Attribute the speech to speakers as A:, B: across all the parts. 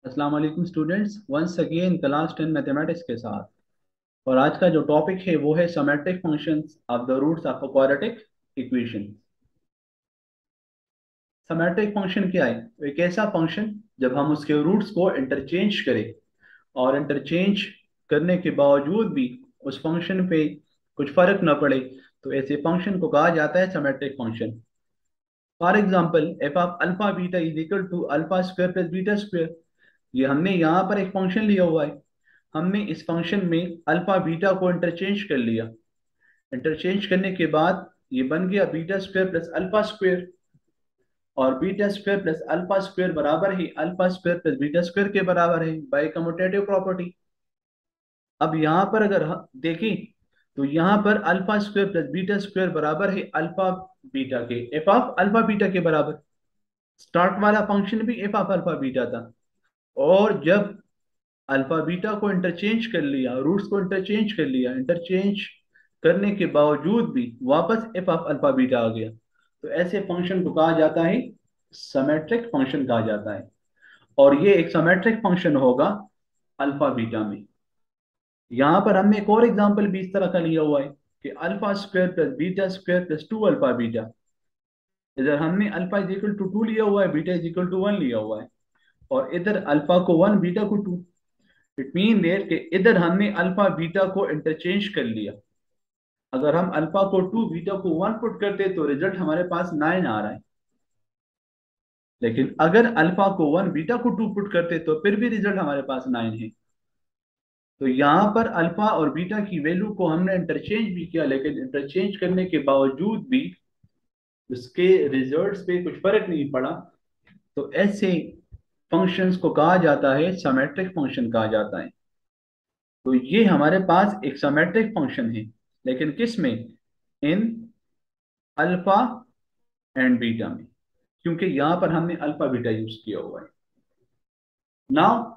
A: अस्सलाम वालेकुम students, once again class 10 mathematics के साथ। और आज का जो टॉपिक है वो है symmetric functions of the roots of a quadratic equation. Symmetric function क्या है? तो एक ऐसा फंक्शन जब हम उसके रूट्स को इंटरचेंज करें और इंटरचेंज करने के बावजूद भी उस फंक्शन पे कुछ फर्क न पड़े, तो ऐसे फंक्शन को कहा जाता है symmetric function. For example, F of alpha beta is equal to alpha square plus beta square. ये हमने यहाँ पर एक फंक्शन लिया हुआ है। हमने इस फंक्शन में अल्फा बीटा को इंटरचेंज कर लिया। इंटरचेंज करने के बाद ये बन गया beta square plus alpha square. और beta square plus alpha square बराबर ही alpha square plus beta square के बराबर है बाय कम्यूटेटिव प्रॉपर्टी। अब यहाँ पर अगर देखें तो यहाँ पर alpha square plus beta square बराबर है अल्फा बीटा के, एफ ऑफ अल्फा बीटा के बराबर। स्टार्ट वाला फंक्शन भी एफ ऑफ अल्फा बीटा था। और जब अल्फा बीटा को इंटरचेंज कर लिया, रूट्स को इंटरचेंज कर लिया, इंटरचेंज करने के बावजूद भी वापस एफ ऑफ अल्फा बीटा आ गया, तो ऐसे फंक्शन को कहा जाता है सिमेट्रिक फंक्शन कहा जाता है। और ये एक सिमेट्रिक फंक्शन होगा अल्फा बीटा में। यहाँ पर हमने एक और एग्जांपल भी इस तरह का लिया हुआ है कि alpha square plus beta square plus two alpha beta. इधर हमने alpha is equal to two लिया हुआ है, beta is equal to one लिया हुआ है। और इधर अल्फा को वन, बीटा को टू। इट मीन देयर कि इधर हमने अल्फा बीटा को इंटरचेंज कर लिया। अगर हम अल्फा को टू, बीटा को वन पुट करते तो रिजल्ट हमारे पास नाइन आ रहा है। लेकिन अगर अल्फा को वन, बीटा को टू पुट करते तो फिर भी रिजल्ट हमारे पास नाइन है। तो यहाँ पर अल्फा और बीटा की वैल्यू को हमने इंटरचेंज भी किया, लेकिन इंटरचेंज करने के बावजूद भी उसके रिजल्ट्स पे कुछ फर्क नहीं पड़ा। तो ऐसे फंक्शंस को कहा जाता है सिमेट्रिक फंक्शन कहा जाता है। तो ये हमारे पास एक सिमेट्रिक फंक्शन है, लेकिन किस में? इन अल्फा एंड बीटा में, क्योंकि यहां पर हमने अल्फा बीटा यूज किया हुआ है। नाउ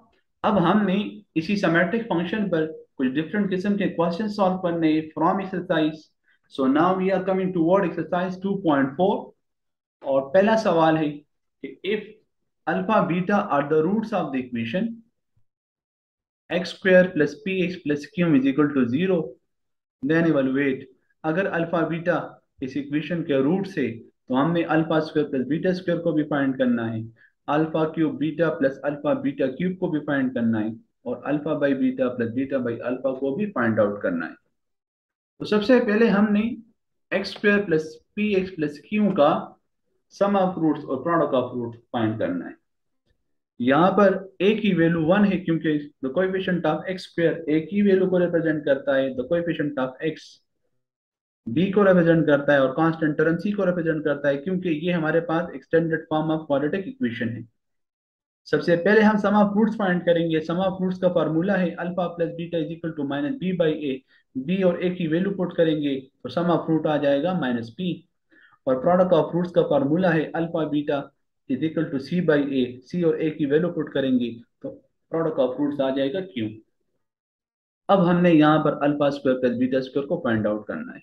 A: अब हमने इसी सिमेट्रिक फंक्शन पर कुछ डिफरेंट किस्म के क्वेश्चन सॉल्व करने from exercise. So now we are coming toward exercise 2.4। और पहला सवाल है कि if alpha beta are the roots of the equation X square plus P X plus Q is equal to zero, then evaluate. अगर alpha beta इस equation के root से, तो हमने alpha square plus beta square को भी find करना है। Alpha cube beta plus alpha beta cube को भी फाइंड करना है। और alpha by beta plus beta by alpha को भी फाइंड आउट करना है। तो सबसे पहले हमने x square plus P X plus Q का सम ऑफ रूट्स और प्रोडक्ट ऑफ रूट फाइंड करना है। यहाँ पर ए की वैल्यू वन है, क्योंकि the coefficient of x square a की वैल्यू को रिप्रेजेंट करता है, the coefficient of x b को रिप्रेजेंट करता है, और कांस्टेंट टर्म सी को रिप्रेजेंट करता है, क्योंकि ये हमारे पास extended form of quadratic equation है। सबसे पहले हम सम ऑफ रूट्स फाइंड करेंगे। सम ऑफ रूट्स का फार्मूला है alpha plus beta is equal to minus b by a. B और ए की वैल्यू पुट करेंगे तो सम ऑफ रूट आ जाएगा माइनस पी। और प्रोडक्ट ऑफ रूट्स का फार्मूला है alpha beta is equal to c by a. C और ए की वैल्यू पुट करेंगे तो प्रोडक्ट ऑफ रूट्स आ जाएगा क्यू। अब हमने यहाँ पर alpha square plus beta square को फाइंड आउट करना है।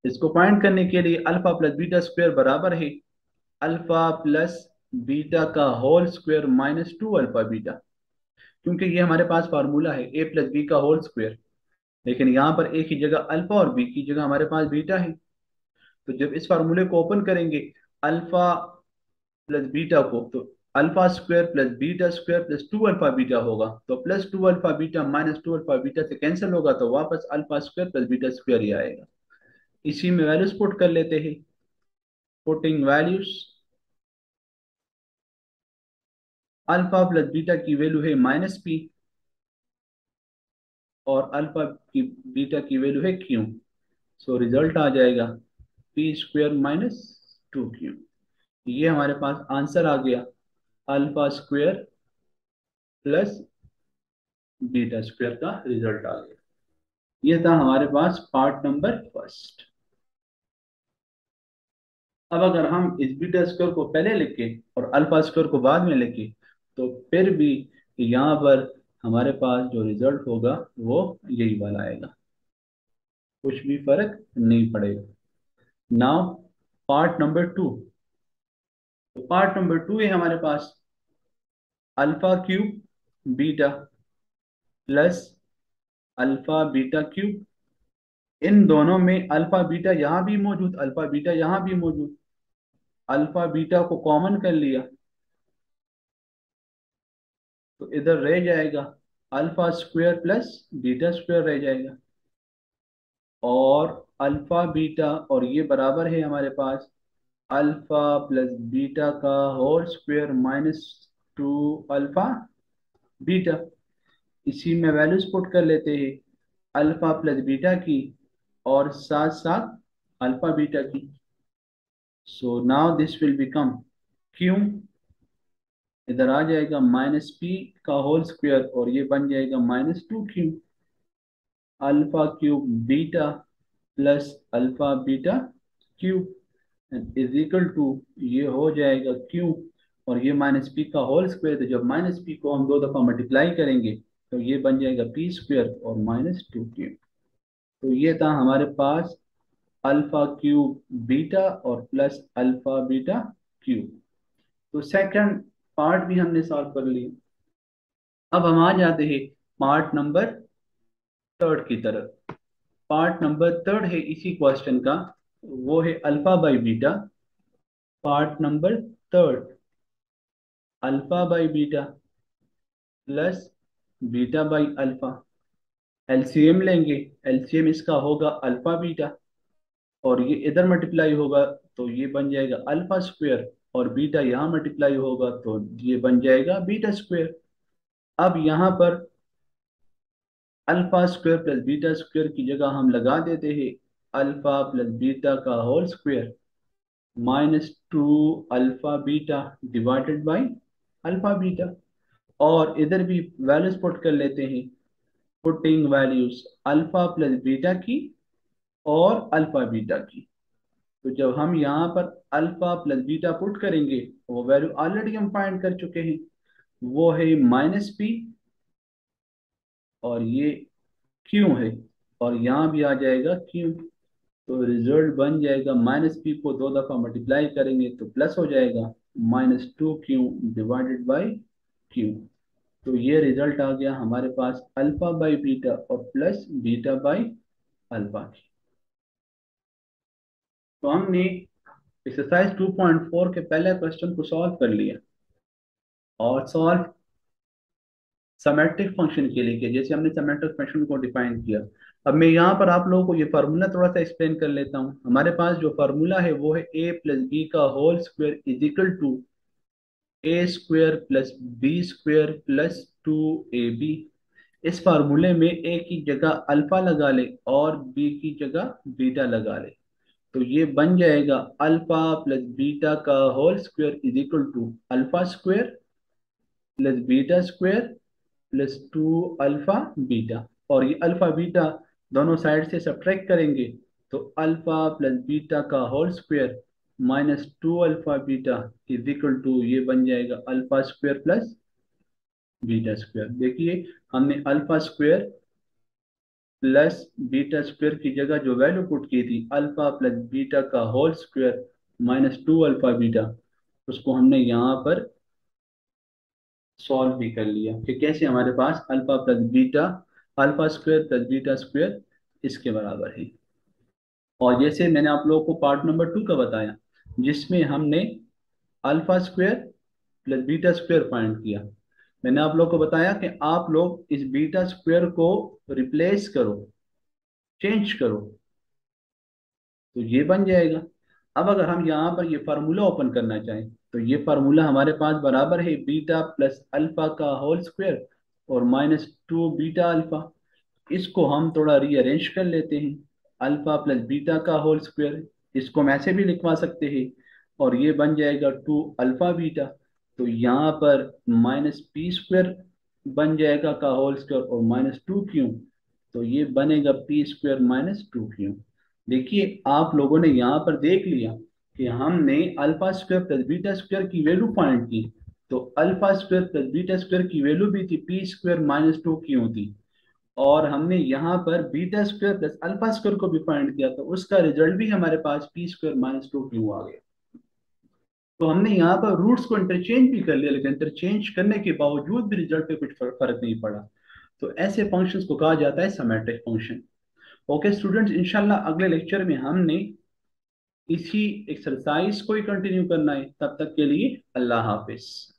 A: इसको फाइंड करने के लिए अल्फा प्लस बीटा स्क्वायर बराबर है अल्फा प्लस बीटा का whole square minus two alpha beta. क्योंकि ये हमारे पास फार्मूला है ए प्लस बी का होल स्क्वायर। लेकिन यहाँ पर ए की जगह अल्फा और बी की जगह हमारे पास बीटा है। तो जब इस फार्मूले को ओपन करेंगे अल्फा प्लस बीटा को, तो alpha square plus beta square plus two alpha beta होगा। तो plus two alpha beta minus two alpha beta से कैंसिल होगा, तो वापस alpha square plus beta square ही आएगा। इसी में वैल्यूज पुट कर लेते हैं। Putting values, alpha plus beta की वैल्यू है माइनस पी, और अल्फा की बीटा की वैल्यू है क्यू। सो रिजल्ट आ जाएगा p square minus two q. ये हमारे पास आंसर आ गया, alpha square plus beta square का रिजल्ट आ गया। ये था हमारे पास पार्ट नंबर फर्स्ट। अब अगर हम इस बीटा स्क्वायर को पहले लिखे और अल्फा स्क्वायर को बाद में लिखे, तो फिर भी यहाँ पर हमारे पास जो रिजल्ट होगा वो यही वाला आएगा, कुछ भी फर्क नहीं पड़ेगा। Now part number two. तो पार्ट नंबर टू है हमारे पास। Alpha cube beta plus alpha beta cube. इन दोनों में अल्फा बीटा यहाँ भी मौजूद, अल्फा बीटा यहाँ भी मौजूद। अल्फा बीटा को कॉमन कर लिया तो इधर रह जाएगा alpha square plus beta square रह जाएगा। और अल्फा बीटा और ये बराबर है हमारे पास अल्फा प्लस बीटा का whole square minus two alpha beta. इसी में वैल्यूज पुट कर लेते हैं अल्फा प्लस बीटा की और साथ साथ अल्फा बीटा की। So now this will become Q, इधर आ जाएगा माइनस पी का होल स्क्वायर और ये बन जाएगा minus two Q. Alpha cube beta plus alpha beta cube is equal to, ये हो जाएगा क्यू और ये माइनस पी का होल स्क्वायर। तो जब माइनस पी को हम दो दफा मल्टीप्लाई करेंगे तो ये बन जाएगा पी स्क्वायर और माइनस टू क्यू। तो ये था हमारे पास अल्फा क्यूब बीटा और प्लस अल्फा बीटा क्यूब। तो सेकंड पार्ट भी हमने सॉल्व कर लिया। अब हम आ जाते हैं पार्ट नंबर थर्ड की तरफ। पार्ट नंबर थर्ड है इसी क्वेश्चन का, वो है alpha by beta. Part number third, alpha by beta plus beta by alpha. LCM लेंगे, एलसीएम इसका होगा अल्फा बीटा और ये इधर मल्टीप्लाई होगा तो ये बन जाएगा अल्फा स्क्वायर और बीटा यहाँ मल्टीप्लाई होगा तो ये बन जाएगा बीटा स्क्वायर। अब यहाँ पर alpha square plus beta square की जगह हम लगा देते हैं अल्फा प्लस बीटा का whole square minus two alpha beta divided by alpha beta. और इधर भी वैल्यूज पुट कर लेते हैं, putting values alpha plus beta की और अल्फा बीटा की। तो जब हम यहाँ पर अल्फा प्लस बीटा पुट करेंगे वो वैल्यू ऑलरेडी हम फाइंड कर चुके हैं, वो है माइनस पी और ये क्यू है और यहाँ भी आ जाएगा क्यू। तो रिजल्ट बन जाएगा माइनस पी को दो दफा मल्टीप्लाई करेंगे तो प्लस हो जाएगा minus two Q divided by Q. तो ये रिजल्ट आ गया हमारे पास अल्फा बाई बीटा और प्लस बीटा बाई अल्फा की। तो हमने एक्सरसाइज 2.4 के पहले क्वेश्चन को सॉल्व कर लिया और सॉल्व सिमेट्रिक फंक्शन के लिए किया, जैसे हमने सिमेट्रिक फंक्शन को डिफाइन किया। अब मैं यहाँ पर आप लोगों को ये फार्मूला थोड़ा सा एक्सप्लेन कर लेता हूँ। हमारे पास जो फार्मूला है वो है ए प्लस बी का whole square is equal to A square plus B square plus two A B. इस फार्मूले में ए की जगह अल्फा लगा ले और बी की जगह बीटा लगा ले तो ये बन जाएगा अल्फा प्लस बीटा का whole square is equal to alpha square plus beta square plus two alpha beta. और ये अल्फा बीटा दोनों साइड से सब्ट्रैक्ट करेंगे तो अल्फा प्लस बीटा का whole square minus two alpha beta is equal to, ये बन जाएगा alpha square plus beta square. देखिए हमने alpha square plus beta square की जगह जो वैल्यू पुट की थी अल्फा प्लस बीटा का whole square minus two alpha beta, उसको हमने यहाँ पर सॉल्व भी कर लिया कि कैसे हमारे पास alpha plus beta, alpha square plus beta square इसके बराबर है। और जैसे मैंने आप लोगों को पार्ट नंबर 2 का बताया जिसमें हमने alpha square plus beta square find किया, मैंने आप लोगों को बताया कि आप लोग इस बीटा स्क्वायर को रिप्लेस करो, चेंज करो तो ये बन जाएगा। अब अगर हम यहाँ पर ये फार्मूला ओपन करना चाहें तो ये फार्मूला हमारे पास बराबर है बीटा प्लस अल्फा का होल स्क्वायर और माइनस टू बीटा अल्फा। इसको हम थोड़ा रीअरेंज कर लेते हैं, अल्फा प्लस बीटा का होल स्क्वायर इसको हम ऐसे भी लिखवा सकते हैं और ये बन जाएगा टू अल्फा बीटा। तो यहाँ पर माइनस पी स्क्वायर बन जाएगा का होल स्क्वायर और माइनस टू क्यू, तो ये बनेगा P square minus two Q. देखिए आप लोगों ने यहाँ पर देख लिया कि हमने alpha square plus beta square की वैल्यू फाइंड की तो alpha square plus beta square की वैल्यू भी थी p square minus two q थी और हमने यहाँ पर beta square plus alpha square को भी फाइंड किया तो उसका रिजल्ट भी हमारे पास p square minus two q आ गया। तो हमने यहाँ पर रूट्स को इंटरचेंज भी कर लिया, लेकिन इंटरचेंज करने के बावजूद भी रिजल्ट पे कुछ फर्क नहीं पड़ा। तो ऐसे फंक्शंस को कहा जाता है सिमेट्रिक फंक्शन। ओके स्टूडेंट्स, इंशाल्लाह अगले लेक्चर में हमने इसी एक्सरसाइज को ही कंटिन्यू करना है। तब तक के लिए अल्लाह हाफिज।